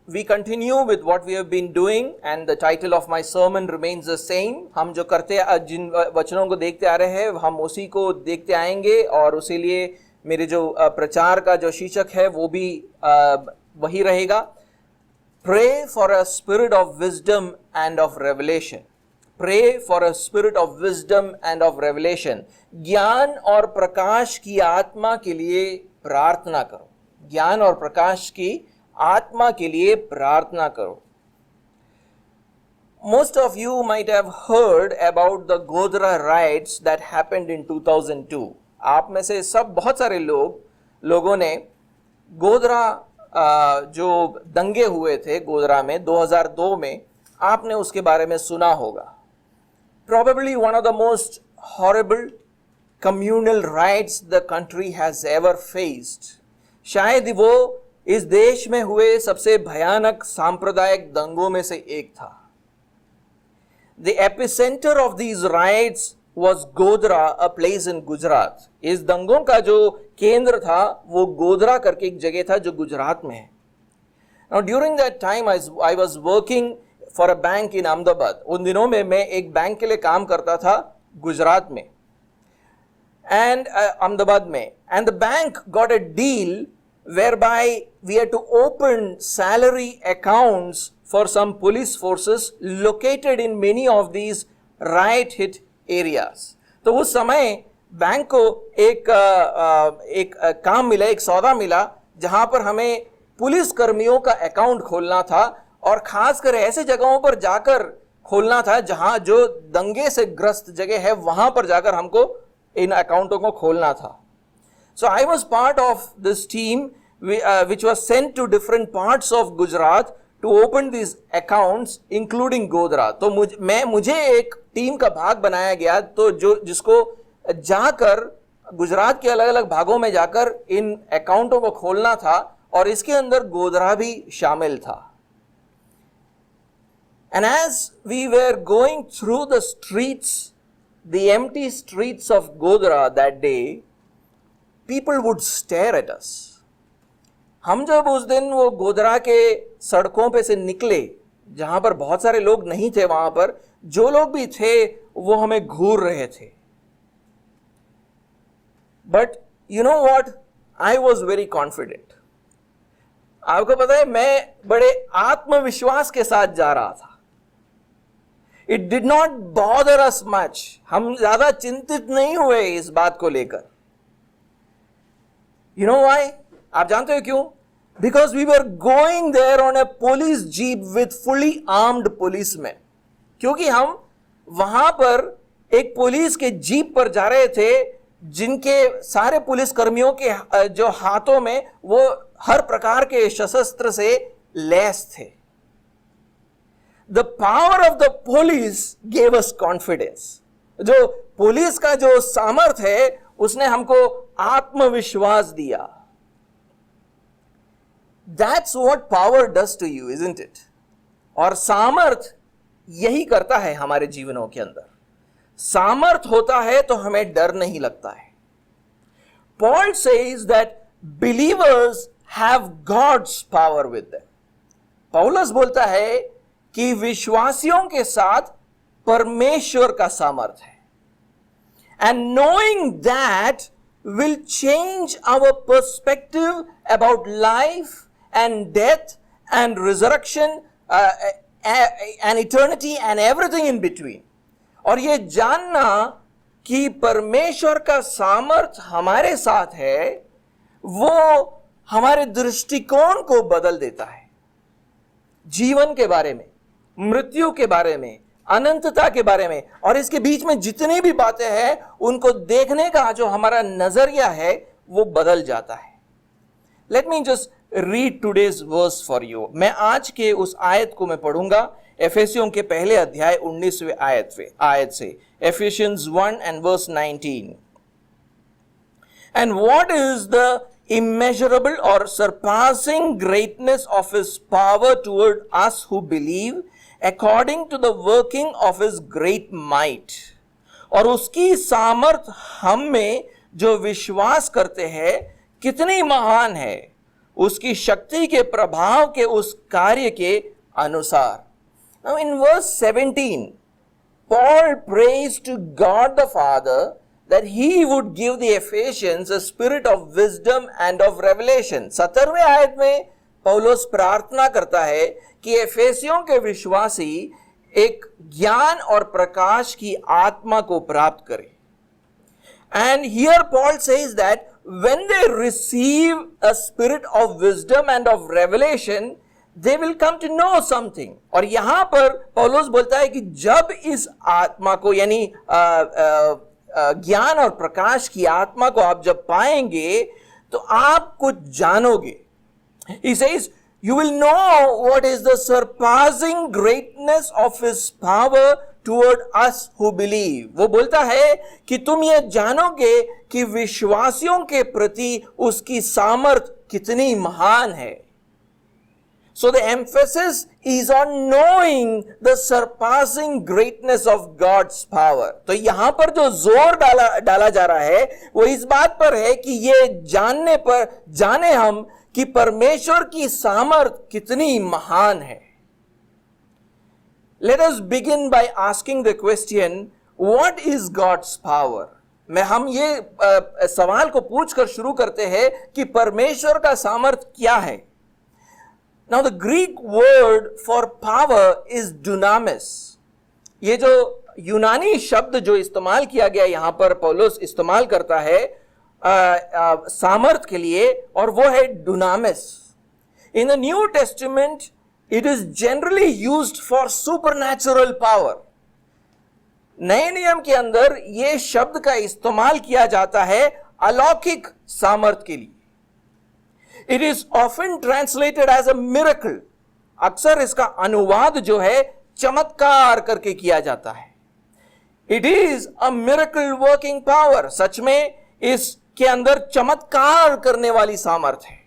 we continue with what we have been doing, and the title of my sermon remains the same. हम जो करते जिन वचनों को देखते आ रहे हैं हम उसी को देखते आएंगे, और उसी लिए मेरे जो प्रचार का जो शीर्षक है वो भी वही रहेगा. Pray for a spirit of wisdom and of revelation. Pray for a spirit of wisdom and of revelation. ज्ञान और प्रकाश की आत्मा के लिए प्रार्थना करो. ज्ञान और प्रकाश की आत्मा के लिए प्रार्थना करो. Most of you might have heard about the Godhra riots that happened in 2002. आप में से बहुत सारे लोगों ने गोधरा जो दंगे हुए थे गोधरा में 2002 में, आपने उसके बारे में सुना होगा. Probably one of the most horrible communal riots the country has ever faced. शायद वो इस देश में हुए सबसे भयानक सांप्रदायिक दंगों में से एक था. The epicenter of these riots was Godhra, a place in Gujarat. इस दंगों का जो केंद्र था वो गोधरा करके एक जगह था जो गुजरात में है. Now during that time I was working for a bank in Ahmedabad. उन दिनों में मैं एक बैंक के लिए काम करता था गुजरात में, and Ahmedabad में, and the bank got a deal whereby we had to open salary accounts for some police forces located in many of these riot hit areas. तो उस समय बैंक को एक काम मिला, एक सौदा मिला जहां पर हमें पुलिस कर्मियों का अकाउंट खोलना था, और खासकर ऐसे जगहों पर जाकर खोलना था जहां जो दंगे से ग्रस्त जगह है वहां पर जाकर हमको इन अकाउंटों को खोलना था. So I was part of this team which was sent to different parts of Gujarat to open these accounts including Godhra. तो मुझे एक टीम का भाग बनाया गया, तो जिसको जाकर गुजरात के अलग अलग भागों में जाकर इन अकाउंटों को खोलना था, और इसके अंदर गोधरा भी शामिल था. And as we were going through the streets, the empty streets of Godhra that day, people would stare at us. हम जब उस दिन वो गोधरा के सड़कों पे से निकले जहां पर बहुत सारे लोग नहीं थे, वहां पर जो लोग भी थे वो हमें घूर रहे थे. But you know what? I was very confident. आपको पता है मैं बड़े आत्मविश्वास के साथ जा रहा था. It did not bother us much. हम ज्यादा चिंतित नहीं हुए इस बात को लेकर. You know why? आप जानते हो क्यों? Because we were going there on a police jeep with fully armed policemen. क्योंकि हम वहां पर एक पुलिस के जीप पर जा रहे थे जिनके सारे पुलिस कर्मियों के जो हाथों में वो हर प्रकार के शस्त्र से लैस थे. The power of the police gave us confidence. जो पुलिस का जो सामर्थ्य है उसने हमको आत्मविश्वास दिया. That's what power does to you, isn't it? और सामर्थ यही करता है हमारे जीवनों के अंदर. सामर्थ होता है तो हमें डर नहीं लगता है. Paul says that believers have God's power with them. पौलुस बोलता है कि विश्वासियों के साथ परमेश्वर का सामर्थ है. And knowing that will change our perspective about life and death and resurrection and eternity and everything in between. और ये जानना कि परमेश्वर का सामर्थ हमारे साथ है वो हमारे दृष्टिकोण को बदल देता है. जीवन के बारे में, मृत्यु के बारे में, अनंतता के बारे में, और इसके बीच में जितनी भी बातें हैं उनको देखने का जो हमारा नजरिया है वो बदल जाता है. Let me just read today's verse for you. मैं आज के उस आयत को मैं पढ़ूंगा एफेसियों के पहले अध्याय 19वें आयत से. Ephesians 1 and verse 19. And what is the immeasurable or surpassing greatness of his power toward us who believe, according to the working of his great might. और उसकी सामर्थ हम में जो विश्वास करते हैं कितनी महान है उसकी शक्ति के प्रभाव के उस कार्य के अनुसार. Now in verse 17, Paul prays to God the Father that he would give the Ephesians a spirit of wisdom and of revelation. 17वें आयत में पौलुस प्रार्थना करता है कि एफेसियों के विश्वासी एक ज्ञान और प्रकाश की आत्मा को प्राप्त करें. And here Paul says that when they receive a spirit of wisdom and of revelation, they will come to know something. और यहां पर पौलुस बोलता है कि जब इस आत्मा को यानी ज्ञान और प्रकाश की आत्मा को आप जब पाएंगे तो आप कुछ जानोगे. He says, you will know what is the surpassing greatness of his power toward us who believe. वो बोलता है कि तुम ये जानोगे कि विश्वासियों के प्रति उसकी सामर्थ कितनी महान है. So the emphasis is on knowing the surpassing greatness of God's power. तो यहां पर जो जोर डाला जा रहा है वो इस बात पर है कि ये जाने हम कि परमेश्वर की सामर्थ कितनी महान है. Let us begin by asking the question, what is God's power? हम ये सवाल को पूछकर शुरू करते हैं कि परमेश्वर का सामर्थ क्या है. Now the Greek word for power is dunamis. ये जो यूनानी शब्द जो इस्तेमाल किया गया यहां पर पौलुस इस्तेमाल करता है सामर्थ के लिए, और वो है dunamis. In the New Testament, it is generally used for supernatural power. नए नियम के अंदर ये शब्द का इस्तेमाल किया जाता है अलौकिक सामर्थ के लिए. It is often translated as a miracle. अक्सर इसका अनुवाद जो है चमत्कार करके किया जाता है. It is a miracle working power. सच में इसके अंदर चमत्कार करने वाली सामर्थ है.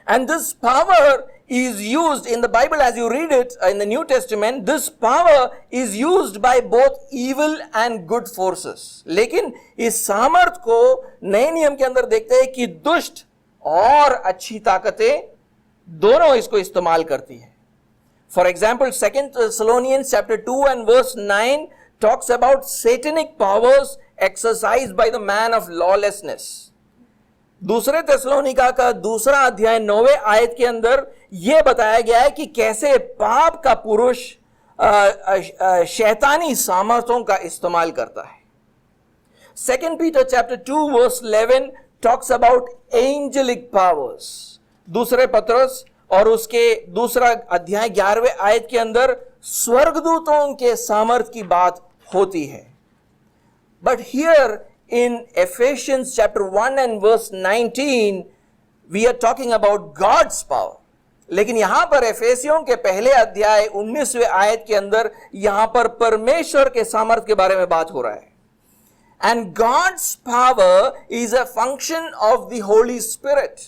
And this power is used in the Bible as you read it in the New Testament. This power is used by both evil and good forces. लेकिन इस सामर्थ को नए नियम के अंदर देखते हैं कि दुष्ट और अच्छी ताकतें दोनों इसको इस्तेमाल करती है. For example, 2 Thessalonians chapter 2 and verse 9 talks about satanic powers exercised by the man of lawlessness. दूसरे तेसलोनिका का दूसरा अध्याय 9वें आयत के अंदर यह बताया गया है कि कैसे पाप का पुरुष शैतानी सामर्थ्यों का इस्तेमाल करता है. 2 Peter chapter 2 verse 11 talks about angelic powers. दूसरे पत्रस और उसके दूसरा अध्याय 11वें आयत के अंदर स्वर्गदूतों के सामर्थ की बात होती है. But here in Ephesians chapter 1 and verse 19 we are talking about God's power. लेकिन यहां पर एफेसियों के पहले अध्याय 19वें आयत के अंदर यहां पर परमेश्वर के सामर्थ के बारे में बात हो रहा है. And God's power is a function of the Holy Spirit.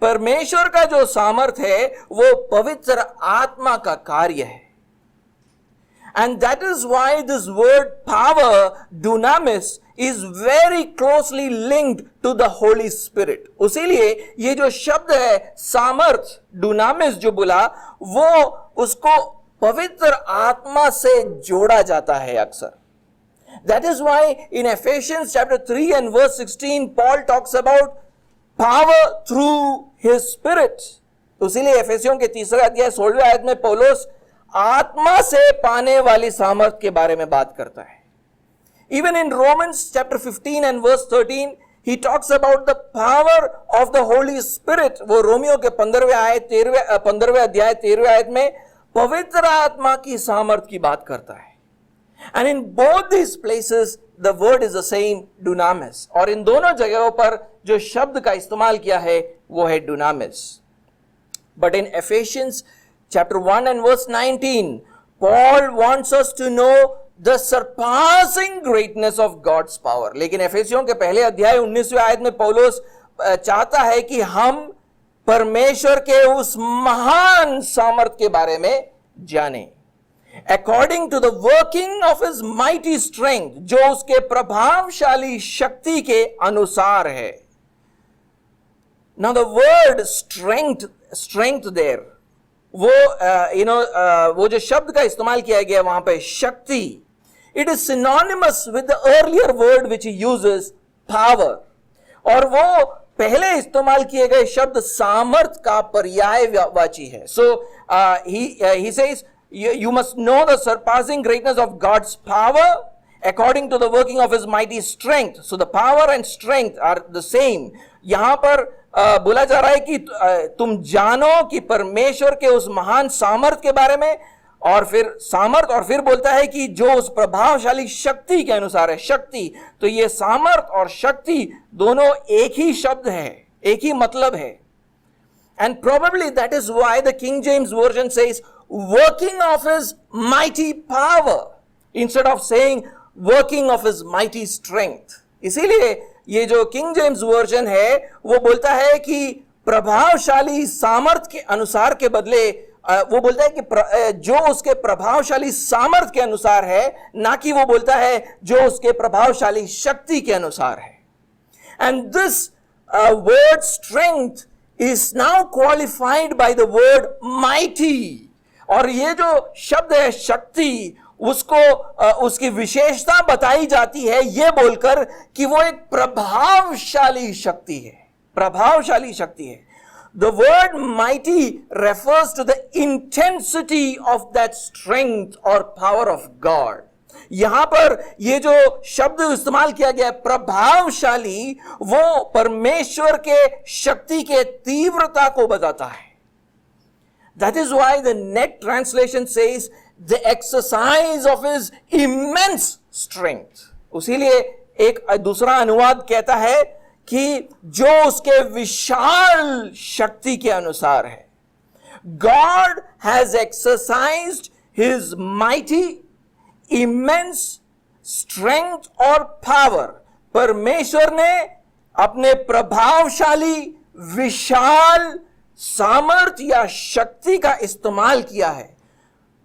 परमेश्वर का जो सामर्थ है वो पवित्र आत्मा का कार्य है. And that is why this word power, dunamis, is very closely linked to the Holy Spirit. उसीलिए ये जो शब्द है सामर्थ, dunamis जो बोला, वो उसको पवित्र आत्मा से जोड़ा जाता है अक्सर. That is why in Ephesians chapter 3 and verse 16 Paul talks about power through his spirit. उसीलिए एफेसियों के तीसरे अध्याय 16वें आयत में पौलुस आत्मा से पाने वाली सामर्थ के बारे में बात करता है. Even in Romans chapter 15 and verse 13 he talks about the power of the Holy Spirit. वो रोमियो के 15वें अध्याय 13वें आयत में पवित्र आत्मा की सामर्थ की बात करता है. And in both these places the word is the same, dunamis. और इन दोनों जगहों पर जो शब्द का इस्तेमाल किया है वो है dunamis. But in Ephesians chapter 1 and verse 19 Paul wants us to know the surpassing greatness of God's power. लेकिन एफेसियों के पहले अध्याय 19वें आयत में पौलुस चाहता है कि हम परमेश्वर के उस महान सामर्थ के बारे में जानें. According to the working of his mighty strength, जो उसके प्रभावशाली शक्ति के अनुसार है. Now the word strength there, वो वो जो शब्द का इस्तेमाल किया गया वहां पे शक्ति, it is synonymous with the earlier word which he uses, power. और वो पहले इस्तेमाल किए गए शब्द सामर्थ का पर्यायवाची है. So he says you must know the surpassing greatness of God's power according to the working of his mighty strength. So the power and strength are the same. यहां पर बोला जा रहा है कि तुम जानो कि परमेश्वर के उस महान सामर्थ के बारे में, और फिर सामर्थ, और फिर बोलता है कि जो उस प्रभावशाली शक्ति के अनुसार है. शक्ति, तो ये सामर्थ और शक्ति दोनों एक ही शब्द है, एक ही मतलब है. And probably that is why the King James Version says working of his mighty power instead of saying working of his mighty strength. इसीलिए ये जो किंग जेम्स वर्जन है वो बोलता है कि प्रभावशाली सामर्थ के अनुसार के बदले वो बोलता है कि जो उसके प्रभावशाली सामर्थ के अनुसार है, ना कि वो बोलता है जो उसके प्रभावशाली शक्ति के अनुसार है. And this word strength is now qualified by the word mighty. और ये जो शब्द है शक्ति, उसको उसकी विशेषता बताई जाती है ये बोलकर कि वो एक प्रभावशाली शक्ति है, प्रभावशाली शक्ति है. The word mighty refers to the intensity of that strength or power of God. यहां पर ये जो शब्द इस्तेमाल किया गया है प्रभावशाली, वो परमेश्वर के शक्ति के तीव्रता को बताता है. That is why the Net translation says the exercise of his immense strength. उसीलिए एक दूसरा अनुवाद कहता है कि जो उसके विशाल शक्ति के अनुसार है. God has exercised his mighty, immense strength or power. परमेश्वर ने अपने प्रभावशाली विशाल सामर्थ या शक्ति का इस्तेमाल किया है.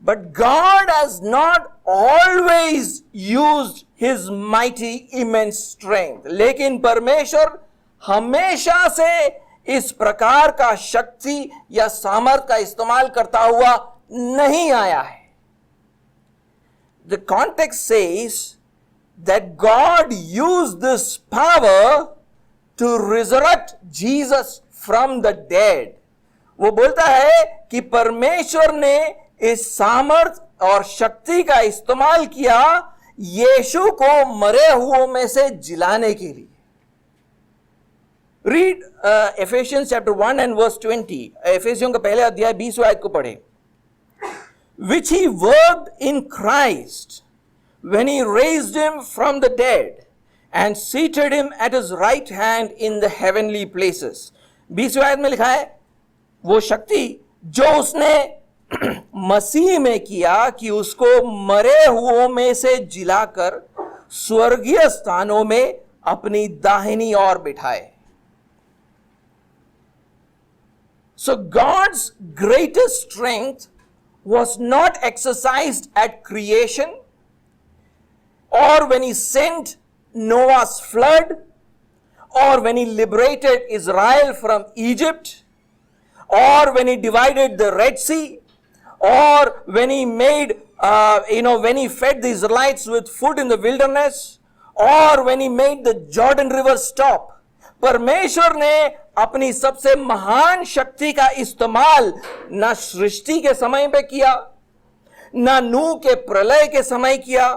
But God has not always used his mighty immense strength. लेकिन परमेश्वर हमेशा से इस प्रकार का शक्ति या सामर्थ का इस्तेमाल करता हुआ नहीं आया है. The context says that God used this power to resurrect Jesus from the dead. वो बोलता है कि परमेश्वर ने इस सामर्थ और शक्ति का इस्तेमाल किया यीशु को मरे हुओं में से जिलाने के लिए. Read Ephesians chapter 1 and verse 20. एफेसियों का पहले अध्याय 20वें आयत को पढ़े. Which he worked in Christ when he raised him from the dead and seated him at his right hand in the heavenly places. 20वें आयत में लिखा है वो शक्ति जो उसने मसीह में किया कि उसको मरे हुओं में से जिलाकर स्वर्गीय स्थानों में अपनी दाहिनी ओर बिठाए. So God's greatest strength was not exercised at creation or when he sent Noah's flood or when he liberated Israel from Egypt or when he divided the Red Sea or when he made when he fed the Israelites with food in the wilderness or when he made the Jordan River stop. परमेश्वर ने अपनी सबसे महान शक्ति का इस्तेमाल ना सृष्टि के समय पे किया, ना नूह के प्रलय के समय किया,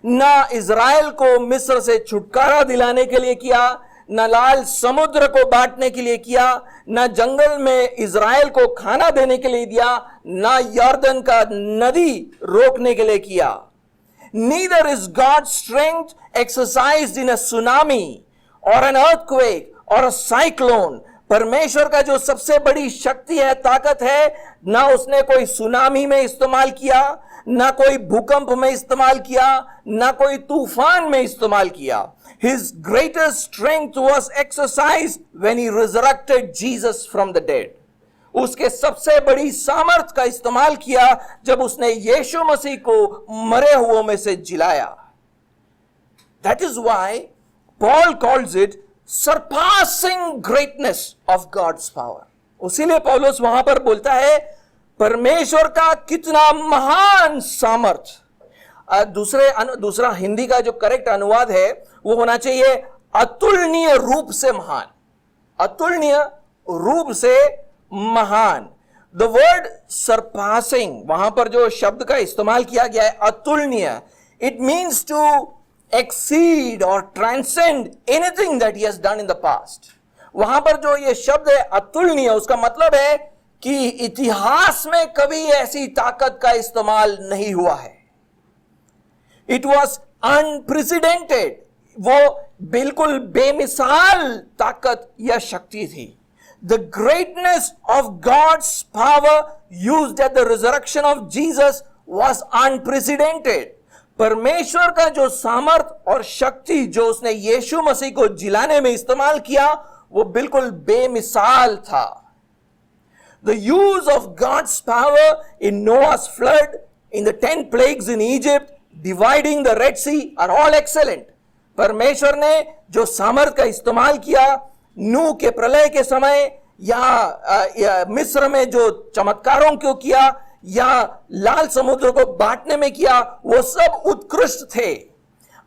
ना इज़राइल को मिस्र से छुटकारा दिलाने के लिए किया, ना लाल समुद्र को बांटने के लिए किया, ना जंगल में इज़राइल को खाना देने के लिए दिया, ना यॉर्दन का नदी रोकने के लिए किया. Neither is God's strength exercised in a tsunami or an earthquake or a cyclone. परमेश्वर का जो सबसे बड़ी शक्ति है, ताकत है, ना उसने कोई सुनामी में इस्तेमाल किया, ना कोई भूकंप में इस्तेमाल किया, ना कोई तूफान में इस्तेमाल किया. His greatest strength was exercised when he resurrected Jesus from the dead. उसके सबसे बड़ी सामर्थ का इस्तेमाल किया जब उसने यीशु मसीह को मरे हुओं में से जिलाया. That is why Paul calls it surpassing greatness of God's power. उसीलिए पौलुस वहां पर बोलता है परमेश्वर का कितना महान सामर्थ। दूसरा हिंदी का जो करेक्ट अनुवाद है वो होना चाहिए अतुलनीय रूप से महान, अतुलनीय रूप से महान। द वर्ड सरपासिंग, वहां पर जो शब्द का इस्तेमाल किया गया है अतुलनीय, it means to exceed or transcend anything that he has done in the past। वहां पर जो ये शब्द है अतुलनीय, उसका मतलब है कि इतिहास में कभी ऐसी ताकत का इस्तेमाल नहीं हुआ है। इट वॉज अनप्रेसिडेंटेड, वो बिल्कुल बेमिसाल ताकत या शक्ति थी। The greatness of God's power used at the resurrection of Jesus was unprecedented. परमेश्वर का जो सामर्थ और शक्ति जो उसने यीशु मसीह को जिलाने में इस्तेमाल किया वो बिल्कुल बेमिसाल था। The use of God's power in Noah's flood, in the 10 plagues in Egypt, dividing the Red Sea are all excellent। परमेश्वर ने जो सामर्थ का इस्तेमाल किया नूह के प्रलय के समय या मिस्र में जो चमत्कारों को किया या लाल समुद्र को बांटने में किया, वो सब उत्कृष्ट थे।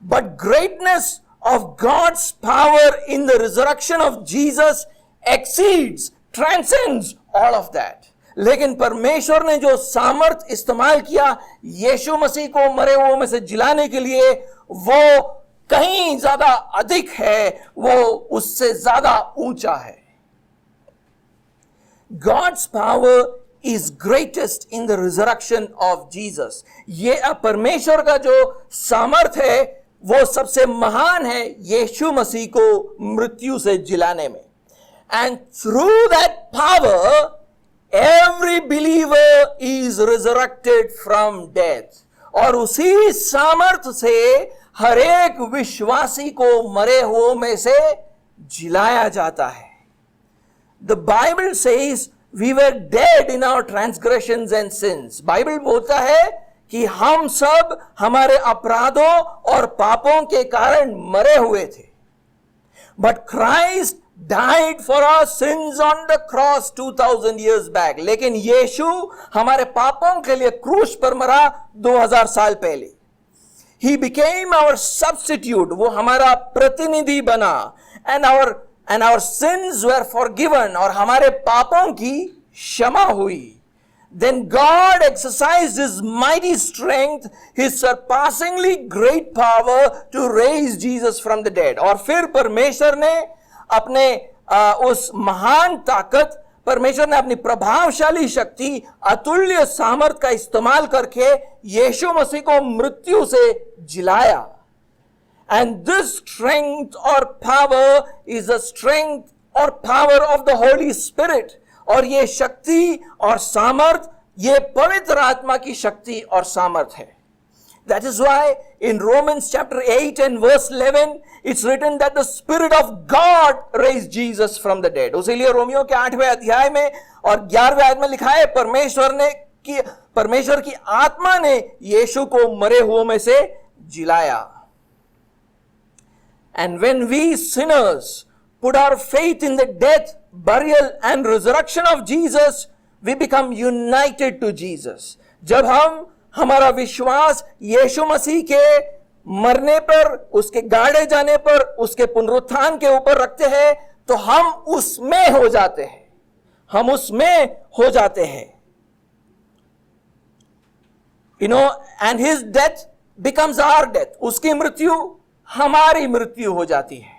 But greatness of God's power in the resurrection of Jesus exceeds, transcends all of that. लेकिन परमेश्वर ने जो सामर्थ इस्तेमाल किया यीशु मसीह को मरे हुओं में से जिलाने के लिए, वो कहीं ज्यादा अधिक है, वो उससे ज्यादा ऊंचा है। God's power is greatest in the resurrection of Jesus। ये परमेश्वर का जो सामर्थ है वो सबसे महान है यीशु मसीह को मृत्यु से जिलाने में। And through that power every believer is resurrected from death। और उसी सामर्थ से हर एक विश्वासी को मरे हुओं में से जिलाया जाता है। The Bible says we were dead in our transgressions and sins। Bible बोलता है कि हम सब हमारे अपराधों और पापों के कारण मरे हुए थे। But Christ died for our sins on the cross 2000 years back। लेकिन यीशु हमारे पापों के लिए क्रूस पर मरा 2000 साल पहले। He became our substitute, वो हमारा प्रतिनिधि बना। And our sins were forgiven, और हमारे पापों की क्षमा हुई। Then God exercised His mighty strength, His surpassingly great power to raise Jesus from the dead। और फिर परमेश्वर ने अपने उस महान ताकत, परमेश्वर ने अपनी प्रभावशाली शक्ति, अतुल्य सामर्थ का इस्तेमाल करके यीशु मसीह को मृत्यु से जिलाया। And this strength or power is the strength or power of the Holy Spirit। और ये शक्ति और सामर्थ ये पवित्र आत्मा की शक्ति और सामर्थ है। That is why in Romans chapter 8 and verse 11 it's written that the Spirit of God raised Jesus from the dead। उसीलिए रोमियो के 8वें अध्याय में और 11वें आयत में लिखा है परमेश्वर की आत्मा ने यीशु को मरे हुओं में से जिलाया। And when we sinners put our faith in the death, burial and resurrection of Jesus, we become united to Jesus। जब हम हमारा विश्वास यीशु मसीह के मरने पर, उसके गाड़े जाने पर, उसके पुनरुत्थान के ऊपर रखते हैं तो हम उसमें हो जाते हैं, हम उसमें हो जाते हैं। And his death becomes our death। उसकी मृत्यु हमारी मृत्यु हो जाती है।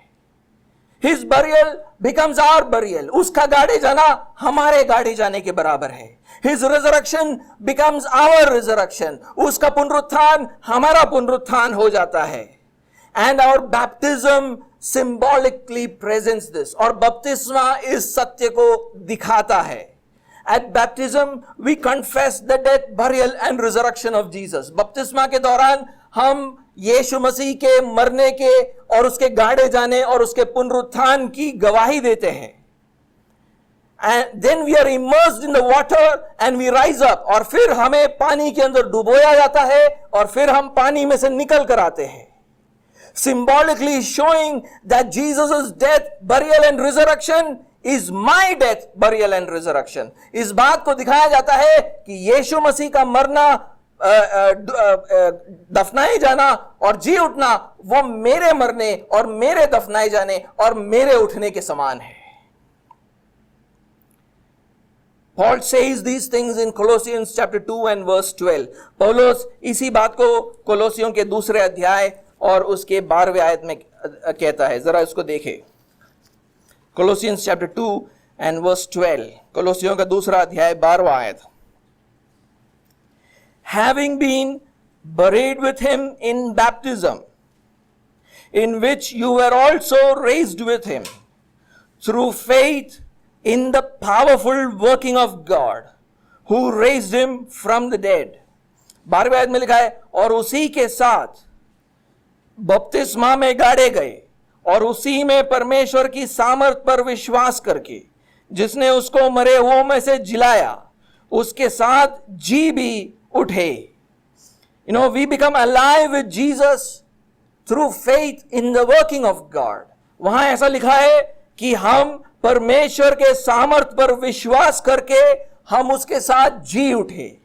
His burial becomes our burial। उसका गाड़े जाना हमारे गाड़े जाने के बराबर है। His resurrection becomes our resurrection। उसका पुनरुत्थान हमारा पुनरुत्थान हो जाता है। And our baptism symbolically presents this। और बपतिस्मा इस सत्य को दिखाता है। At baptism we confess the death, burial and resurrection of Jesus। बपतिस्मा के दौरान हम यीशु मसीह के मरने के और उसके गाड़े जाने और उसके पुनरुत्थान की गवाही देते हैं। And then we are immersed in the water and we rise up। और फिर हमें पानी के अंदर डुबोया जाता है और फिर हम पानी में से निकल कर आते हैं। symbolically showing that Jesus' death, burial and resurrection is my death, burial and resurrection. इस बात को दिखाया जाता है कि यीशु मसीह का मरना, दफनाए जाना और जी उठना वो मेरे मरने और मेरे दफनाए जाने और मेरे उठने के समान है. Paul says these things in Colossians chapter 2 and verse 12. पौलुस इसी बात को कोलोसियों के दूसरे अध्याय और उसके 12वें आयत में कहता है. जरा इसको देखें. Colossians chapter 2 and verse 12. कोलोसियों का दूसरा अध्याय 12वां आयत. Having been buried with him in baptism, in which you were also raised with him, through faith in the powerful working of God, who raised him from the dead. 12वें आयत में लिखा है, और उसी के साथ बपतिस्मा में गाड़े गए और उसी में परमेश्वर की सामर्थ पर विश्वास करके जिसने उसको मरे हुओं में से जिलाया, उसके साथ जी भी उठे. You know, we become alive with Jesus through faith in the working of God. वहां ऐसा लिखा है कि हम परमेश्वर के सामर्थ पर विश्वास करके हम उसके साथ जी उठे.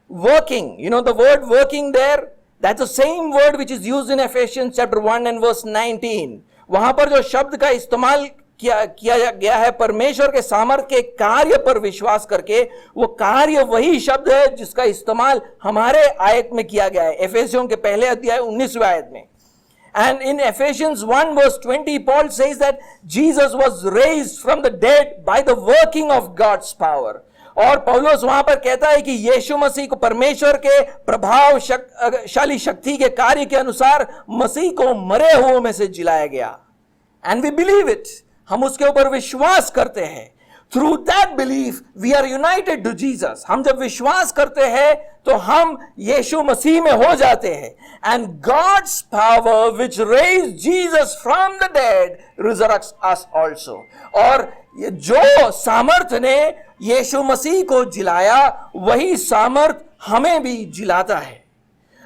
Working, you know, the word working there, that's the same word which is used in Ephesians chapter 1 and verse 19. वहां पर जो शब्द का इस्तेमाल किया गया है परमेश्वर के सामर्थ के कार्य पर विश्वास करके, वो कार्य वही शब्द है जिसका इस्तेमाल हमारे आयत में किया गया है, एफेसियों के पहले अध्याय 19वें आयत में. And in Ephesians 1 verse 20, Paul says that Jesus was raised from the dead by the working of God's power. और पौलुस वहां पर कहता है कि यीशु मसीह को परमेश्वर के प्रभावशाली शक्ति के कार्य के अनुसार मसीह को मरे हुओं में से जिलाया गया. And we believe it. हम उसके ऊपर विश्वास करते हैं. Through that belief, we are united to Jesus. हम जब विश्वास करते हैं तो हम यीशु मसीह में हो जाते हैं. And God's power which raised Jesus from the dead resurrects us also. और जो सामर्थ ने यीशु मसीह को जिलाया वही सामर्थ हमें भी जिलाता है.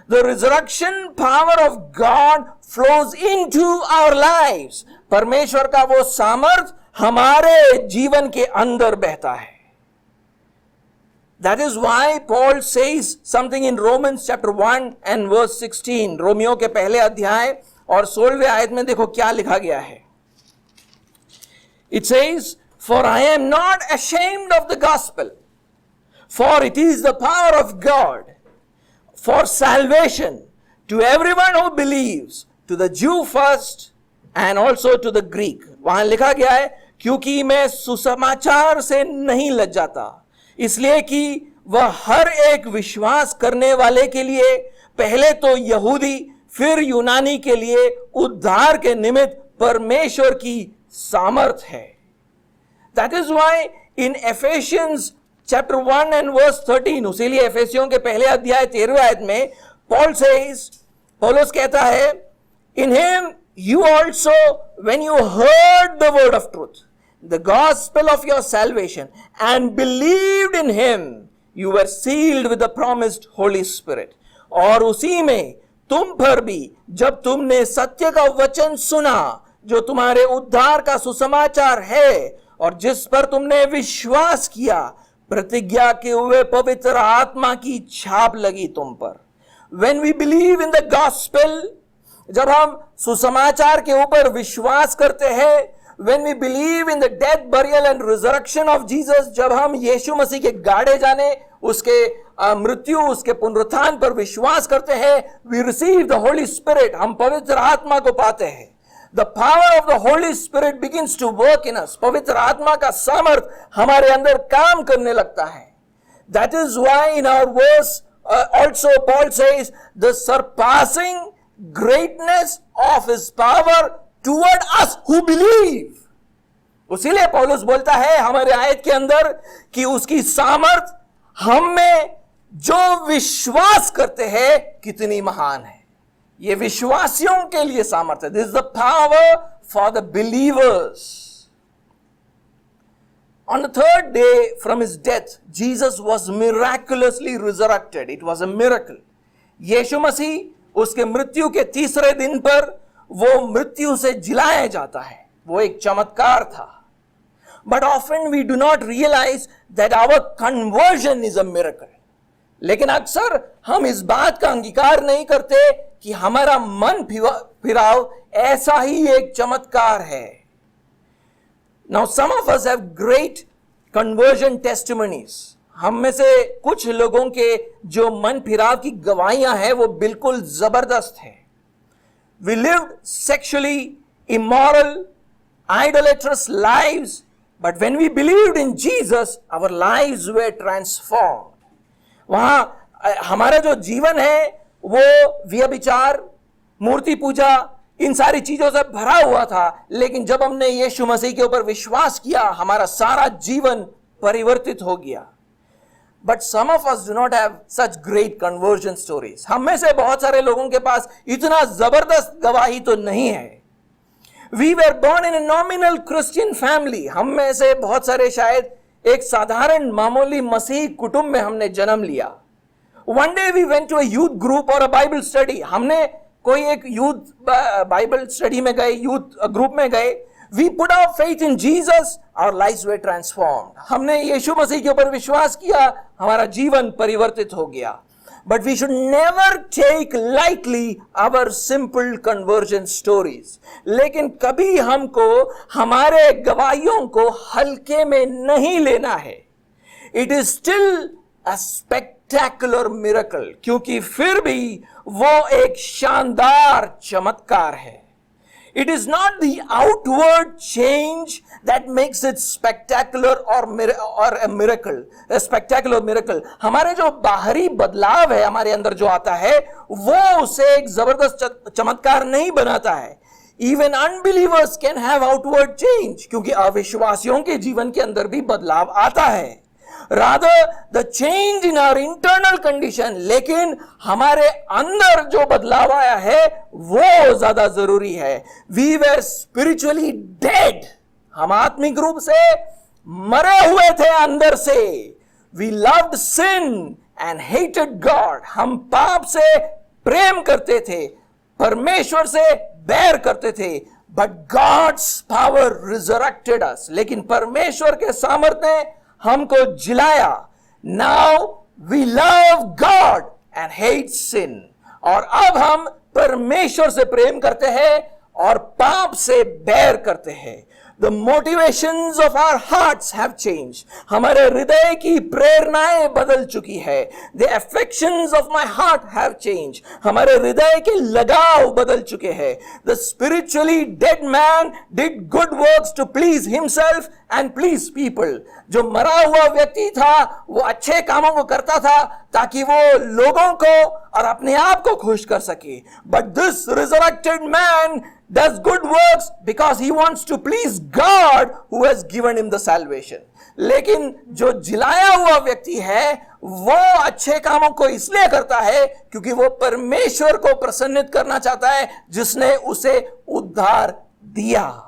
The resurrection power of God flows into our lives. परमेश्वर का वो सामर्थ हमारे जीवन के अंदर बहता है. That is why Paul says something in Romans chapter 1 and verse 16. Romeo के पहले अध्याय और 16वें आयत में देखो क्या लिखा गया है. It says, "For I am not ashamed of the gospel, for it is the power of God for salvation to everyone who believes, to the Jew first and also to the Greek." वहां लिखा गया है, क्योंकि मैं सुसमाचार से नहीं लज्जाता, इसलिए कि वह हर एक विश्वास करने वाले के लिए, पहले तो यहूदी फिर यूनानी के लिए उद्धार के निमित्त परमेश्वर की सामर्थ है. That is why in Ephesians chapter 1 and verse 13, उसीलिए एफेसियों के पहले अध्याय 13वें आयत में Paul says, पौलुस कहता है, "In him you also, when you heard the word of truth, the gospel of your salvation, and believed in him, you were sealed with the promised Holy Spirit." और उसी में तुम पर भी जब तुमने सत्य का वचन सुना जो तुम्हारे उद्धार का सुसमाचार है और जिस पर तुमने विश्वास किया, प्रतिज्ञा के हुए पवित्र आत्मा की छाप लगी तुम पर. When we believe in the gospel, जब हम सुसमाचार के ऊपर विश्वास करते हैं, when we believe in the death, burial and resurrection of Jesus, जब हम यीशु मसीह के गाड़े जाने, उसके मृत्यु, उसके पुनरुत्थान पर विश्वास करते हैं, we receive the Holy Spirit, हम पवित्र आत्मा को पाते हैं. The power of the Holy Spirit begins to work in us. पवित्र आत्मा का सामर्थ हमारे अंदर काम करने लगता है. That is why in our verse also Paul says, "The surpassing greatness of his power toward us who believe." उसीलिए पौलुस बोलता है हमारे आयत के अंदर कि उसकी सामर्थ हम में जो विश्वास करते हैं कितनी महान है. ये विश्वासियों के लिए सामर्थ है. This is the power for the believers. On the third day from his death, Jesus was miraculously resurrected. It was a miracle. यीशु मसीह उसके मृत्यु के तीसरे दिन पर वो मृत्यु से जिलाया जाता है, वो एक चमत्कार था। But often we do not realize that our conversion is a miracle. लेकिन अक्सर हम इस बात का अंगीकार नहीं करते कि हमारा मन फिराव ऐसा ही एक चमत्कार है। Now some of us have great conversion testimonies. हम में से कुछ लोगों के जो मन फिराव की गवाहियां हैं वो बिल्कुल जबरदस्त है। We lived sexually immoral, idolatrous lives, but when we believed in Jesus, our lives were transformed. वहां हमारा जो जीवन है वो व्यभिचार, मूर्ति पूजा, इन सारी चीजों से भरा हुआ था, लेकिन जब हमने यीशु मसीह के ऊपर विश्वास किया, हमारा सारा जीवन परिवर्तित हो गया। But some of us do not have such great conversion stories. हम में से बहुत सारे लोगों के पास इतना जबरदस्त गवाही तो नहीं है। We were born in a nominal Christian family. हम में से बहुत सारे शायद एक साधारण मामूली मसीही कुटुंब में हमने जन्म लिया। One day we went to a youth group or a Bible study. हमने कोई एक youth Bible study में गए, youth group में गए। We put our faith in Jesus, our lives were transformed. हमने यीशु मसीह के ऊपर विश्वास किया, हमारा जीवन परिवर्तित हो गया। But we should never take lightly our simple conversion stories. लेकिन कभी हमको हमारे गवाहियों को हल्के में नहीं लेना है। It is still a spectacular miracle, क्योंकि फिर भी वो एक शानदार चमत्कार है। It is not the outward change that makes it spectacular or a miracle, a spectacular miracle. हमारे जो बाहरी बदलाव है हमारे अंदर जो आता है वो उसे एक जबरदस्त चमत्कार नहीं बनाता है। Even unbelievers can have outward change, क्योंकि अविश्वासियों के जीवन के अंदर भी बदलाव आता है। Rather the change in our internal condition, लेकिन हमारे अंदर जो बदलाव आया है वो ज्यादा जरूरी है। We were spiritually dead. हम आत्मिक रूप से मरे हुए थे अंदर से। We loved sin and hated God. हम पाप से प्रेम करते थे, परमेश्वर से बैर करते थे। But God's power resurrected us. लेकिन परमेश्वर के सामर्थ्य ने हमको जिलाया। Now we love God and hate sin. और अब हम परमेश्वर से प्रेम करते हैं और पाप से बैर करते हैं। The motivations of our hearts have changed. हमारे हृदय की प्रेरणाएं बदल चुकी है। The affections of my heart have changed. हमारे हृदय के लगाव बदल चुके हैं। The spiritually dead man did good works to please himself and please people. जो मरा हुआ व्यक्ति था वो अच्छे कामों को करता था ताकि वो लोगों को और अपने आप को खुश कर सके। But this resurrected man does good works because he wants to please God who has given him the salvation. लेकिन जो जिलाया हुआ व्यक्ति है वो अच्छे कामों को इसलिए करता है क्योंकि वो परमेश्वर को प्रसन्नित करना चाहता है जिसने उसे उद्धार दिया।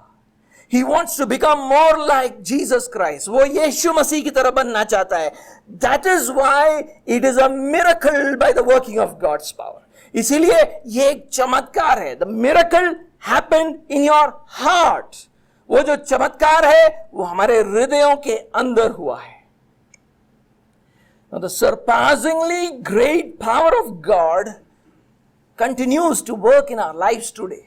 He wants to become more like Jesus Christ. वो यीशु मसीह की तरह बनना चाहता है। That is why it is a miracle by the working of God's power. इसीलिए ये एक चमत्कार है। The miracle happened in your heart. वो जो चमत्कार है वो हमारे हृदयों के अंदर हुआ है। Now the surpassingly great power of God continues to work in our lives today.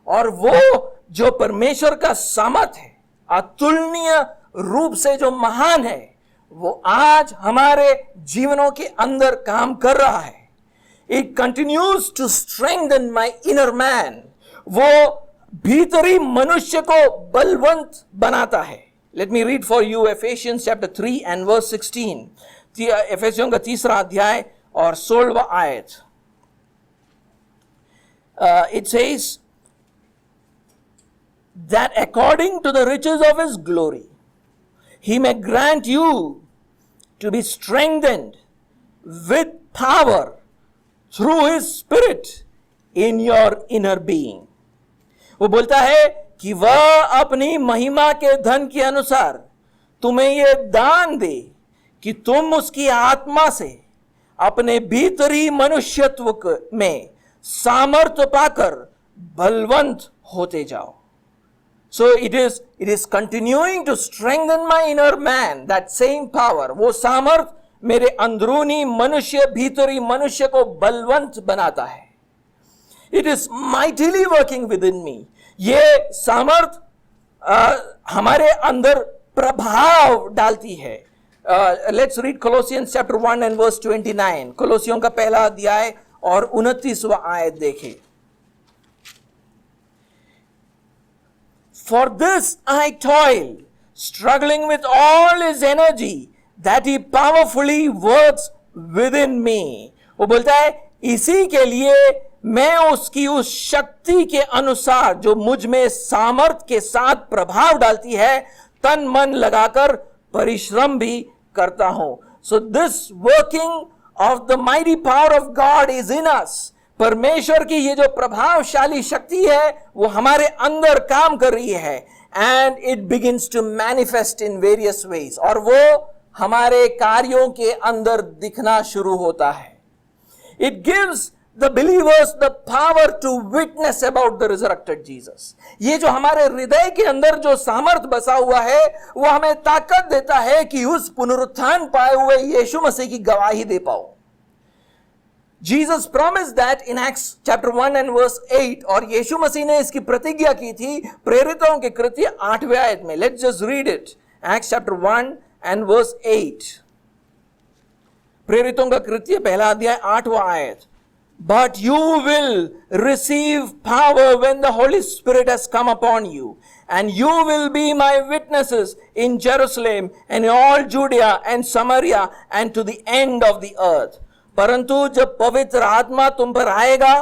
और वो जो परमेश्वर का सामर्थ है, अतुलनीय रूप से जो महान है, वो आज हमारे जीवनों के अंदर काम कर रहा है। It continues to strengthen my inner man. वो भीतरी मनुष्य को बलवंत बनाता है। Let me read for you Ephesians chapter 3 and verse 16. एफेसियों का 3रा अध्याय और 16वां आयत। It says that according to the riches of his glory, he may grant you to be strengthened with power through his spirit in your inner being. वो बोलता है कि वह अपनी महिमा के धन के अनुसार तुम्हें यह दान दे कि तुम उसकी आत्मा से अपने भीतरी मनुष्यत्व में सामर्थ्य पाकर बलवंत होते जाओ. So it is continuing to strengthen my inner man, that same power. वो सामर्थ मेरे अंदरूनी मनुष्य, भीतरी मनुष्य को बलवंत बनाता है. It is mightily working within me. ये सामर्थ हमारे अंदर प्रभाव डालती है. Let's read Colossians chapter 1 and verse 29. कोलोसियों का पहला अध्याय और 29वां आयत देखें. For this I toil, struggling with all his energy, that he powerfully works within me. वो बोलता है इसी के लिए मैं उसकी उस शक्ति के अनुसार जो मुझ में सामर्थ के साथ प्रभाव डालती है, तन मन लगाकर परिश्रम भी करता हूं. So this working of the mighty power of God is in us. परमेश्वर की ये जो प्रभावशाली शक्ति है वो हमारे अंदर काम कर रही है. And it begins to manifest in various ways. और वो हमारे कार्यों के अंदर दिखना शुरू होता है. It gives the believers the power to witness about the resurrected Jesus. ये जो हमारे हृदय के अंदर जो सामर्थ बसा हुआ है वो हमें ताकत देता है कि उस पुनरुत्थान पाए हुए यीशु मसीह की गवाही दे पाओ. Jesus promised that in Acts chapter 1 and verse 8, और यीशु मसीह ने इसकी प्रतिज्ञा की थी प्रेरितों के कृत्य 8वें आयत में. Let's just read it. Acts chapter 1 and verse 8. प्रेरितों का कृत्य पहला अध्याय 8वां आयत. But you will receive power when the Holy Spirit has come upon you, and you will be my witnesses in Jerusalem and in all Judea and Samaria and to the end of the earth. परंतु जब पवित्र आत्मा तुम पर आएगा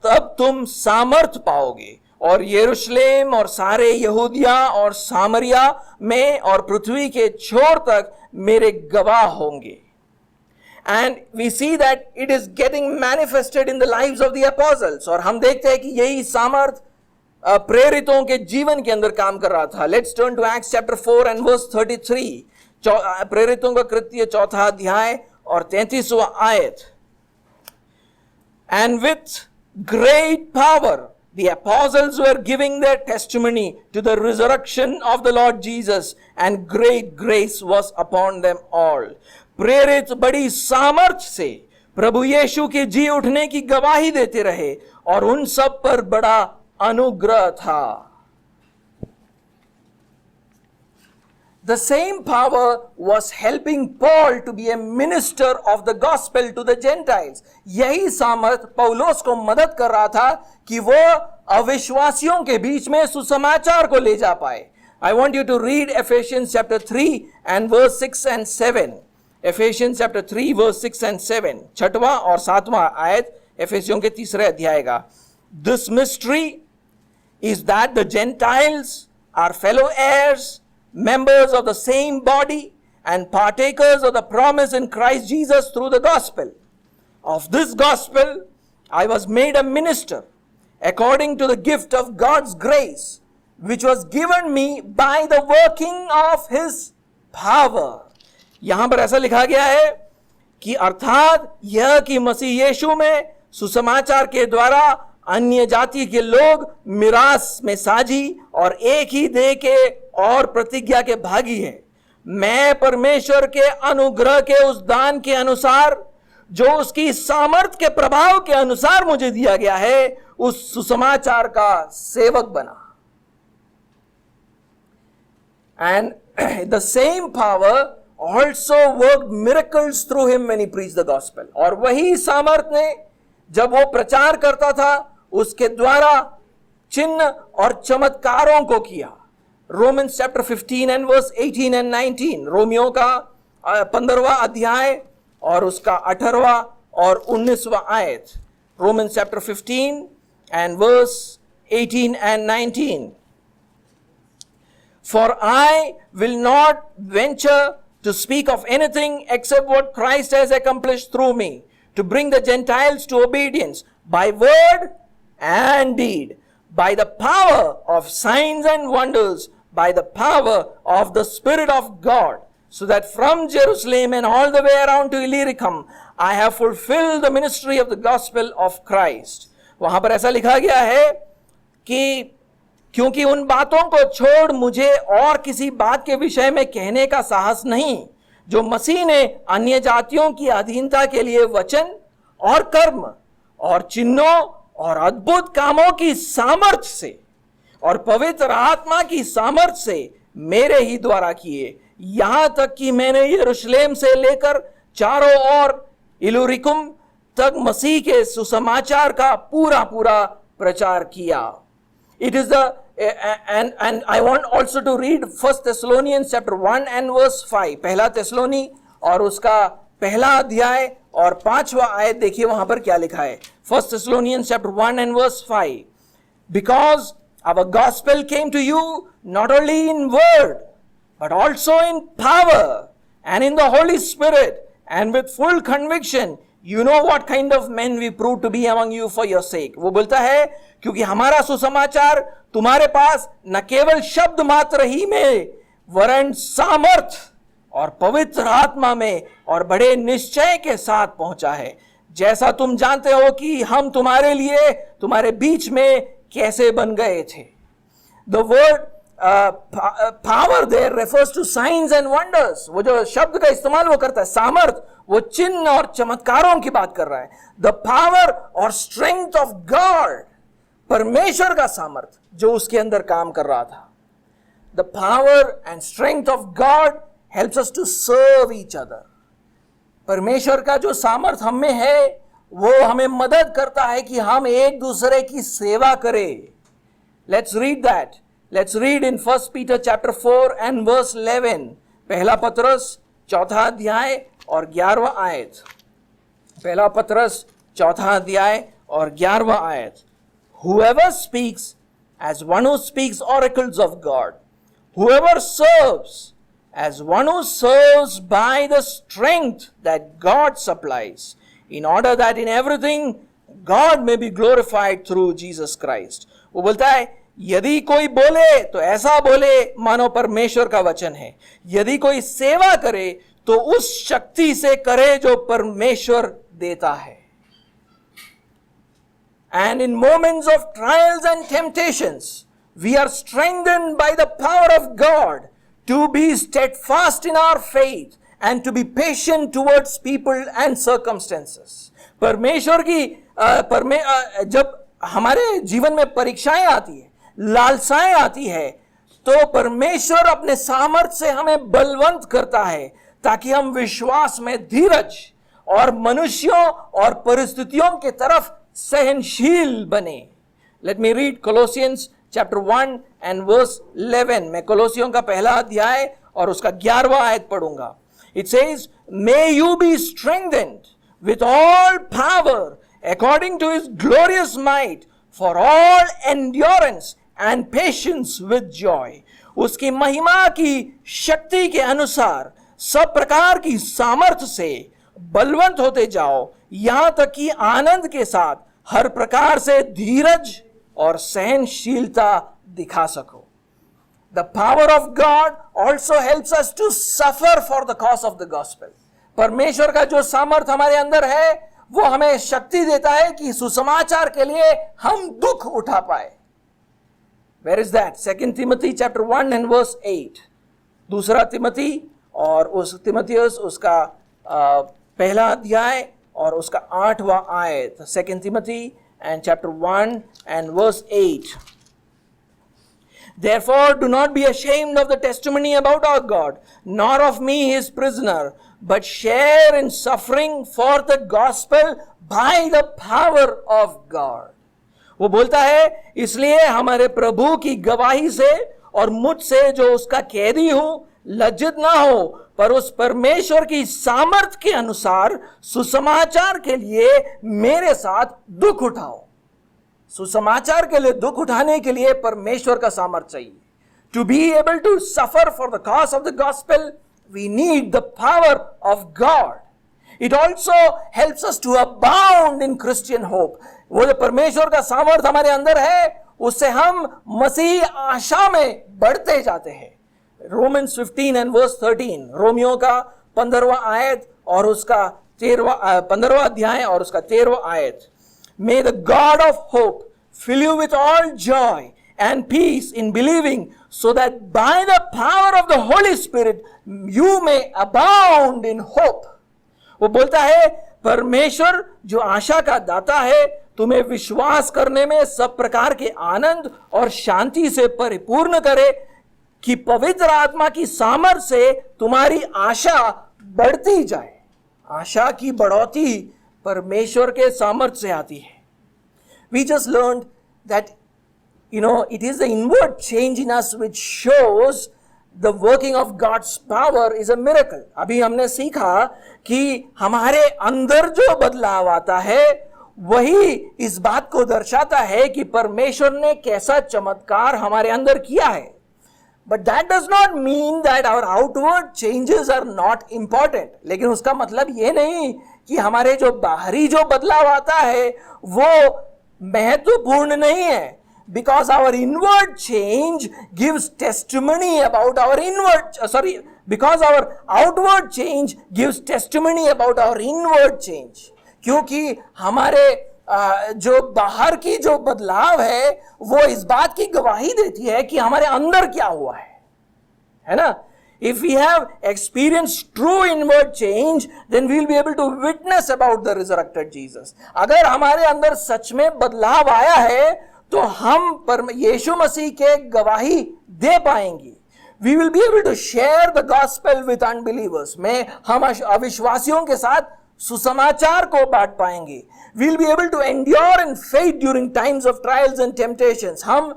तब तुम सामर्थ पाओगे और यरूशलेम और सारे यहूदिया और सामरिया में और पृथ्वी के छोर तक मेरे गवाह होंगे. And we see that it is getting manifested in the lives of the apostles. और हम देखते हैं कि यही सामर्थ प्रेरितों के जीवन के अंदर काम कर रहा था. Let's turn to Acts chapter 4 and verse 33. प्रेरितों का कृत्य 4था अध्याय और 33वां आयत. And with great power the apostles were giving their testimony to the resurrection of the Lord Jesus, and great grace was upon them all. प्रेरित बड़ी सामर्थ से प्रभु यीशु के जी उठने की गवाही देते रहे और उन सब पर बड़ा अनुग्रह था. The same power was helping Paul to be a minister of the gospel to the Gentiles. यही सामर्थ पौलुस को मदद कर रहा था कि वो अविश्वासियों के बीच में सुसमाचार को ले जा पाए. I want you to read Ephesians chapter 3 and verse 6 and 7. Ephesians chapter 3 verse 6 and 7. 6वां और 7वां आयत एफेसियों के 3रे अध्याय का. This mystery is that the Gentiles are fellow heirs, members of the same body, and partakers of the promise in Christ Jesus through the gospel. Of this gospel I was made a minister according to the gift of God's grace, which was given me by the working of his power. यहां पर ऐसा लिखा गया है कि अर्थात यह कि मसीह यीशु में सुसमाचार के द्वारा अन्य जाति के लोग मिरास में साझी और एक ही देह के और प्रतिज्ञा के भागी है. मैं परमेश्वर के अनुग्रह के उस दान के अनुसार जो उसकी सामर्थ के प्रभाव के अनुसार मुझे दिया गया है उस सुसमाचार का सेवक बना. And the same power also worked miracles through him when he preached the gospel. और वही सामर्थ ने जब वो प्रचार करता था उसके द्वारा चिन्ह और चमत्कारों को किया. Romans chapter 15 and verse 18 and 19. Romeo का 15वां अध्याय और उसका 18वां और 19वां आयत. Romans chapter 15 and verse 18 and 19. For I will not venture to speak of anything except what Christ has accomplished through me, to bring the Gentiles to obedience by word and deed, by the power of signs and wonders, by the power of the Spirit of God, so that from Jerusalem and all the way around to Illyricum, I have fulfilled the ministry of the gospel of Christ. वहां पर ऐसा लिखा गया है कि क्योंकि उन बातों को छोड़ मुझे और किसी बात के विषय में कहने का साहस नहीं जो मसीह ने अन्य जातियों की अधीनता के लिए वचन और कर्म और चिन्हों और अद्भुत कामों की सामर्थ से और पवित्र आत्मा की सामर्थ से मेरे ही द्वारा किए, यहां तक कि मैंने यरूशलेम से लेकर चारों ओर इलुरिकुम तक मसीह के सुसमाचार का पूरा पूरा प्रचार किया। It is the and I want also to read 1 Thessalonians chapter 1 and verse 5. पहला तेसलोनी और उसका पहला अध्याय और 5वां आयत देखिए वहां पर क्या लिखा है। 1 Thessalonians chapter 1 and verse 5. Because our gospel came to you not only in word but also in power and in the Holy Spirit and with full conviction. You know what kind of men we proved to be among you for your sake. वो बोलता है क्योंकि हमारा सुसमाचार तुम्हारे पास न केवल शब्द मात्र ही में वरन सामर्थ और पवित्र आत्मा में और बड़े निश्चय के साथ पहुंचा है, जैसा तुम जानते हो कि हम तुम्हारे लिए तुम्हारे बीच में कैसे बन गए थे। The word power there refers to signs and wonders. वो जो शब्द का इस्तेमाल वो करता है सामर्थ, वो चिन्ह और चमत्कारों की बात कर रहा है। The power और strength of God, परमेश्वर का सामर्थ जो उसके अंदर काम कर रहा था। The power and strength of God helps us to serve each other. परमेश्वर का जो सामर्थ हम में है वो हमें मदद करता है कि हम एक दूसरे की सेवा करें। Let's read that. Let's read in 1 Peter chapter 4 and verse 11. पहला पतरस चौथा अध्याय और 11वां आयत। पहला पतरस चौथा अध्याय और 11वां आयत। Whoever speaks as one who speaks oracles of God, whoever serves as one who serves by the strength that God supplies, in order that in everything God may be glorified through Jesus Christ. वो बोलता है यदि कोई बोले तो ऐसा बोले मानो परमेश्वर का वचन है, यदि कोई सेवा करे तो उस शक्ति से करे जो परमेश्वर देता है। And in moments of trials and temptations, we are strengthened by the power of God to be steadfast in our faith and to be patient towards people and circumstances. परमेश्वर की जब हमारे जीवन में परीक्षाएं आती है, लालसाएं आती है, तो परमेश्वर अपने सामर्थ्य से हमें बलवंत करता है ताकि हम विश्वास में धीरज और मनुष्यों और परिस्थितियों के तरफ सहनशील बने। Let me read Colossians chapter 1 and verse 11. मैं कोलोसियों का पहला अध्याय और उसका 11वां आयत पढ़ूंगा। It says, May you be strengthened with all power according to his glorious might for all endurance and patience with joy. उसकी महिमा की शक्ति के अनुसार सब प्रकार की सामर्थ्य से बलवंत होते जाओ, यहां तक कि आनंद के साथ हर प्रकार से धीरज और सहनशीलता दिखा सको। The power of God also helps us to suffer for the cause of the gospel. परमेश्वर का जो सामर्थ्य हमारे अंदर है वो हमें शक्ति देता है कि सुसमाचार के लिए हम दुख उठा पाए। Where is that? 2 Timothy chapter 1 and verse 8. दूसरा तिमोथी और उस तिमोथियस उसका पहला अध्याय और उसका 8वां आयत। 2 Timothy and chapter 1 and verse 8. Therefore do not be ashamed of the testimony about our God, nor of me his prisoner, but share in suffering for the gospel by the power of God. वो बोलता है इसलिए हमारे प्रभु की गवाही से और मुझसे जो उसका कैदी हूं लज्जित ना हो, पर उस परमेश्वर की सामर्थ के अनुसार सुसमाचार के लिए मेरे साथ दुख उठाओ। सुसमाचार के लिए दुख उठाने के लिए परमेश्वर का सामर्थ चाहिए। To be able to suffer for the cause of the gospel, we need the power of God. It also helps us to abound in Christian hope. वो जो परमेश्वर का सामर्थ हमारे अंदर है उससे हम मसीह आशा में बढ़ते जाते हैं। Romans 15 and verse 13, रोमियो का 15वां आयत और उसका 15वां अध्याय और उसका 13वां आयत। May the God of hope fill you with all joy and peace in believing, so that by the power of the Holy Spirit you may abound in hope. वो बोलता है परमेश्वर जो आशा का दाता है तुम्हें विश्वास करने में सब प्रकार के आनंद और शांति से परिपूर्ण करे, कि पवित्र आत्मा की सामर्थ से तुम्हारी आशा बढ़ती जाए। आशा की बढ़ोतरी परमेश्वर के सामर्थ से आती है। We just learned that it is the inward change in us which shows the working of God's power is a miracle. अभी हमने सीखा कि हमारे अंदर जो बदलाव आता है वही इस बात को दर्शाता है कि परमेश्वर ने कैसा चमत्कार हमारे अंदर किया है। But that does not mean that our outward changes are not important. लेकिन उसका मतलब ये नहीं कि हमारे जो बाहरी जो बदलाव आता है वो महत्वपूर्ण नहीं है, because our inward change gives testimony about our because our outward change gives testimony about our inward change. क्योंकि हमारे जो बाहर की जो बदलाव है वो इस बात की गवाही देती है कि हमारे अंदर क्या हुआ है ना? If we have experienced true inward change, then we will be able to witness about the resurrected Jesus. अगर हमारे अंदर सच में बदलाव आया है तो हम यीशु मसीह के गवाही दे पाएंगे। We will be able to share the gospel with unbelievers. हम अविश्वासियों के साथ सुसमाचार को बांट पाएंगे। We will be able to endure in faith during times of trials and temptations. हम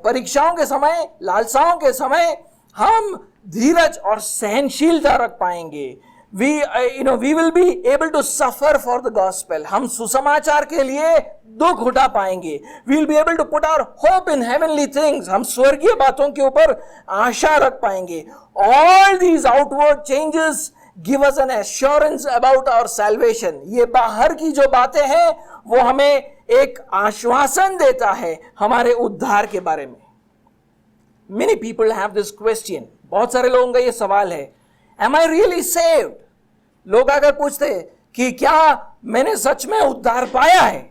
परीक्षाओं के समय, लालसाओं के समय हम धीरज और सहनशीलता रख पाएंगे। We will be able to suffer for the gospel. हम सुसमाचार के लिए दुख उठा पाएंगे। We will be able to put our hope in heavenly things. हम स्वर्गीय बातों के ऊपर आशा रख पाएंगे। All these outward changes give us an assurance about our salvation. ये बाहर की जो बातें हैं वो हमें एक आश्वासन देता है हमारे उद्धार के बारे में। Many people have this question. बहुत सारे लोगों का ये सवाल है, Am I really saved? लोग अगर पूछते कि क्या मैंने सच में उद्धार पाया है?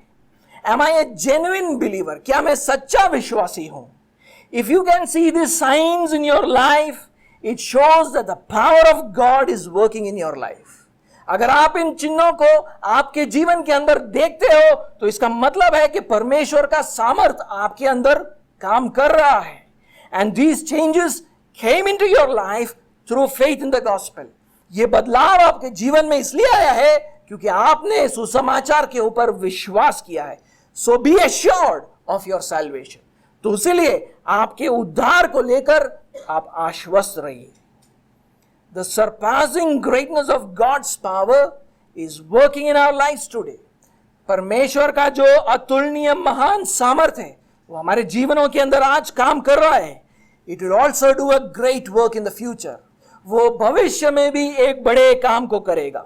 Am I a genuine believer? क्या मैं सच्चा विश्वासी हूं? If you can see these signs in your life, it shows that the power of God is working in your life. अगर आप इन चिन्हों को आपके जीवन के अंदर देखते हो तो इसका मतलब है कि परमेश्वर का सामर्थ आपके अंदर काम कर रहा है। And these changes came into your life through faith in the gospel. ये बदलाव आपके जीवन में इसलिए आया है क्योंकि आपने सुसमाचार के ऊपर विश्वास किया है। So be assured of your salvation. तो इसीलिए आपके उद्धार को लेकर आप आश्वस्त रहिए। The surpassing greatness of God's power is working in our lives today. परमेश्वर का जो अतुलनीय महान सामर्थ है वो हमारे जीवनों के अंदर आज काम कर रहा है। It will also do a great work in the future. वो भविष्य में भी एक बड़े काम को करेगा।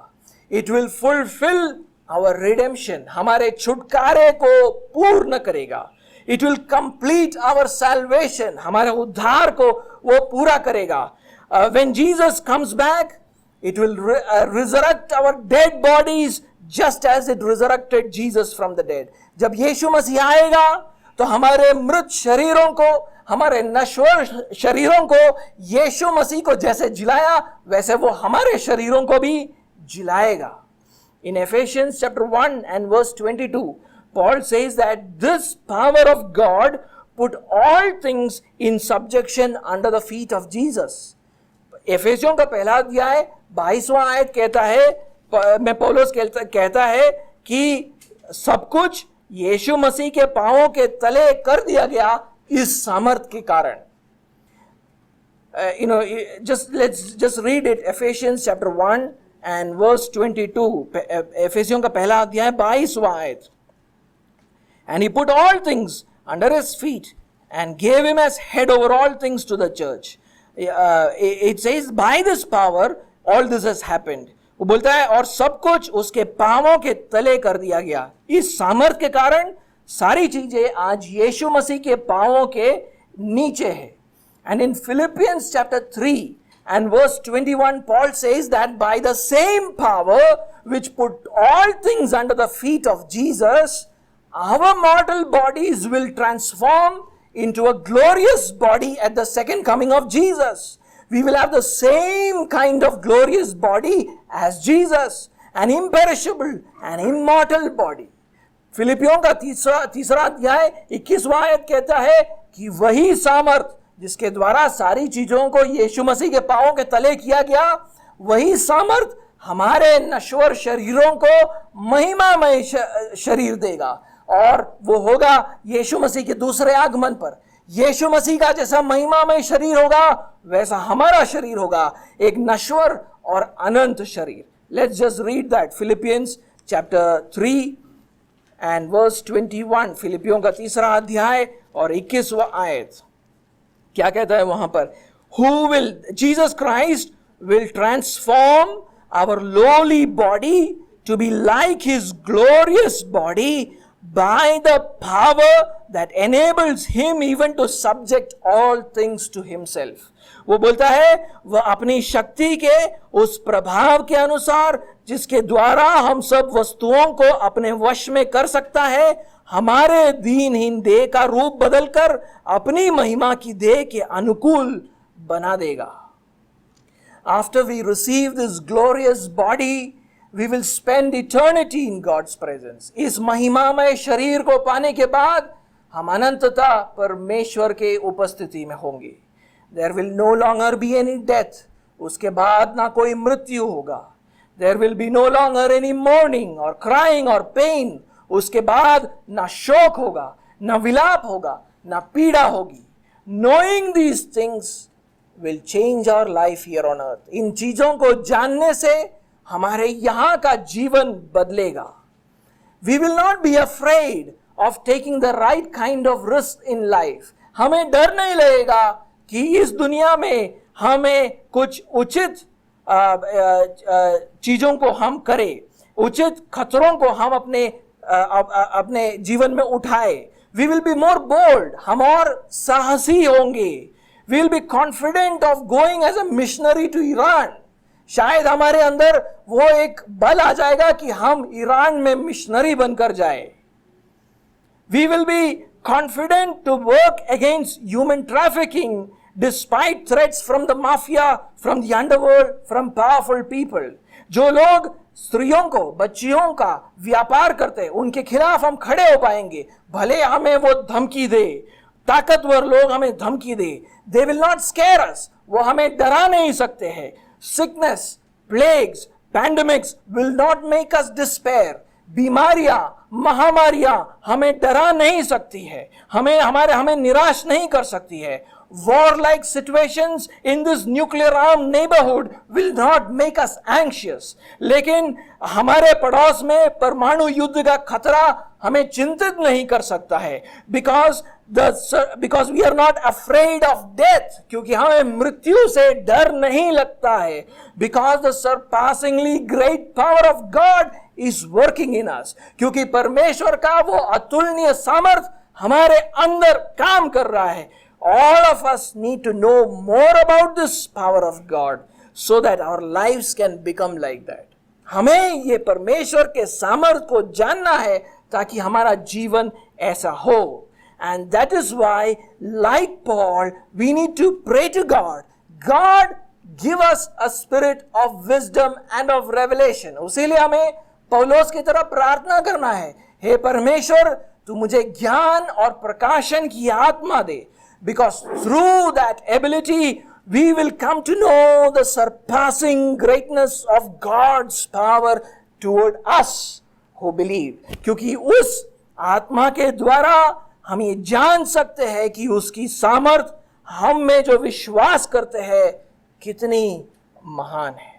It will fulfill our redemption. हमारे छुटकारे को पूर्ण करेगा। It will complete our salvation. हमारे उद्धार को वो पूरा करेगा। When Jesus comes back, it will resurrect our dead bodies just as it resurrected Jesus from the dead. जब यीशु मसीह आएगा तो हमारे मृत शरीरों को, हमारे नश्वर शरीरों को यीशु मसीह को जैसे जिलाया वैसे वो हमारे शरीरों को भी जिलाएगा। In Ephesians chapter 1 and verse 22, Paul says that this power of God put all things in subjection under the feet of Jesus. एफेसियों का पहला अध्याय 22वां आयत कहता है, पौलुस कहता है कि सब कुछ यीशु मसीह के पांवों के तले कर दिया गया इस सामर्थ के कारण। Let's read it. Ephesians chapter 1 and verse 22. एफेसियों का पहला अध्याय 22वां आयत। And he put all things under his feet and gave him as head over all things to the church. It says by this power all this has happened. वो बोलता है और सब कुछ उसके पांवों के तले कर दिया गया। इस सामर्थ के कारण सारी चीजें आज यीशु मसीह के पांवों के नीचे है। And in Philippians chapter 3 and verse 21, Paul says that by the same power which put all things under the feet of Jesus, our mortal bodies will transform into a glorious body at the second coming of Jesus. We will have the same kind of glorious body as Jesus, an imperishable and immortal body. फिलिपियों का तीसरा अध्याय 21वां आयत कहता है कि वही सामर्थ जिसके द्वारा सारी चीजों को यीशु मसीह के पांवों के तले किया गया, वही सामर्थ हमारे नश्वर शरीरों को महिमामय शरीर देगा, और वो होगा यीशु मसीह के दूसरे आगमन पर। यीशु मसीह का जैसा महिमामय शरीर होगा वैसा हमारा शरीर होगा, एक नश्वर और अनंत शरीर। Let's just read that, Philippians chapter 3 and verse 21। फिलिपियों का तीसरा अध्याय और 21वां आयत क्या कहता है वहां पर? Who will, Jesus Christ will transform our lowly body to be like his glorious body by the power that enables him even to subject all things to himself. वो बोलता है वह अपनी शक्ति के उस प्रभाव के अनुसार जिसके द्वारा हम सब वस्तुओं को अपने वश में कर सकता है, हमारे दीनहीन देह का रूप बदलकर अपनी महिमा की देह के अनुकूल बना देगा। After we receive this glorious body, we will spend eternity in God's presence. इस महिमामय शरीर को पाने के बाद हम अनंतता परमेश्वर के उपस्थिति में होंगे। There will no longer be any death. उसके बाद ना कोई मृत्यु होगा। There will be no longer any mourning or crying or pain. उसके बाद ना शोक होगा, ना विलाप होगा, ना पीड़ा होगी। Knowing these things will change our life here on earth. इन चीजों को जानने से हमारे यहाँ का जीवन बदलेगा। We will not be afraid of taking the right kind of risk in life. हमें डर नहीं लगेगा कि इस दुनिया में हमें कुछ उचित चीजों को हम करें, उचित खतरों को हम अपने जीवन में उठाए। We will be more bold. हम और साहसी होंगे। We will be confident of going as a missionary to Iran. शायद हमारे अंदर वो एक बल आ जाएगा कि हम ईरान में मिशनरी बनकर जाए। We will be confident to work against human trafficking despite threats from the mafia, from the underworld, from powerful people. जो लोग स्त्रियों को, बच्चियों का व्यापार करते हैं, उनके खिलाफ हम खड़े हो पाएंगे, भले हमें वो धमकी दे, ताकतवर लोग हमें धमकी दे। They will not scare us. वो हमें डरा नहीं सकते हैं। Sickness, plagues, pandemics will not make us despair. बीमारियां, महामारियां हमें डरा नहीं सकती है, हमें निराश नहीं कर सकती है। War-like situations in this nuclear-armed neighborhood will not make us anxious. लेकिन हमारे पड़ोस में परमाणु युद्ध का खतरा हमें चिंतित नहीं कर सकता है। Because we are not afraid of death. क्योंकि हमें मृत्यु से डर नहीं लगता है। Because the surpassingly great power of God is working in us. क्योंकि परमेश्वर का वो अतुलनीय सामर्थ हमारे अंदर काम कर रहा है। All of us need to know more about this power of God so that our lives can become like that. हमें ये परमेश्वर के सामर्थ को जानना है ताकि हमारा जीवन ऐसा हो। And that is why, like Paul, we need to pray to God. God, give us a spirit of wisdom and of revelation. उसीलिए हमें पौलुस की तरह प्रार्थना करना है, हे परमेश्वर तू मुझे ज्ञान और प्रकाशन की आत्मा दे। Because through that ability we will come to know the surpassing greatness of God's power toward us who believe. क्योंकि उस आत्मा के द्वारा हम ये जान सकते हैं कि उसकी सामर्थ हम में जो विश्वास करते हैं कितनी महान है।